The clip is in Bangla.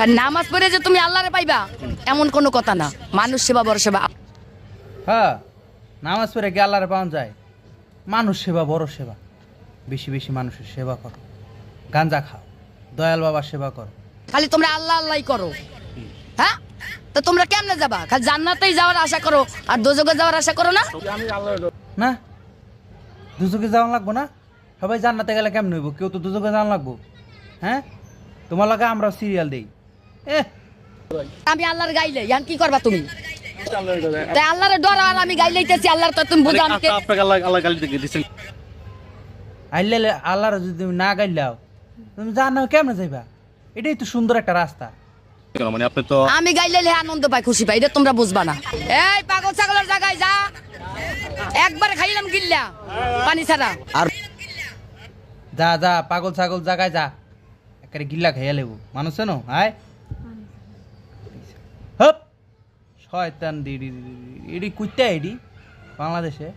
আর নামাজ পড়ে যে তুমি আল্লাহরে পাইবা এমন কোনো কথা না। মানুষ সেবা বড় সেবা। হ্যাঁ, নামাজ পড়ে কি আল্লাহরে পাওয়া যায়? মানুষ সেবা বড় সেবা। বেশি বেশি মানুষের সেবা করো, গাঞ্জা খাও, দয়াল বাবার সেবা করো। খালি তোমরা আল্লাহ আল্লাহই করো। হ্যাঁ, তো তোমরা কেমনে যাবা? খালি জান্নাতেই যাওয়ার আশা করো আর দোজখে যাওয়ার আশা করো না? না, দুজকে যাওয়া লাগবো না? সবাই জান্নাতে গেলে কেমন হইব? কেউ তো দুজকে যাওয়া লাগবো। হ্যাঁ, তোমার লাগে আমরা সিরিয়াল দেই। আমি আল্লাহর গাইলে ইয়ান কি করবা তুমি? তাই আল্লাহর ডর আর আমি গাইলেইতেছি আল্লাহর, তো তুমি বুঝো আমাকে। আপনাকে আল্লাহ গালি দিচ্ছেন। আইলে আল্লাহর যদি তুমি না গাইলাও, তুমি জানো কেমনে যাইবা? এটাই তো সুন্দর একটা রাস্তা। মানে আপনি তো আমি গাইলে আনন্দ পাই, খুশি পাই, এটা তোমরা বুঝবা না। এই পাগল ছাগলের জায়গায় যা, একবার খাইলাম গিল্লা পানি ছাড়া। আর যা যা পাগল ছাগল জায়গায় যা, একেবারে গিল্লা খাইয়া লেবো মানুষ ন। হায় হপ শয়তান দিডি এডি কুইতা এডি বাংলাদেশে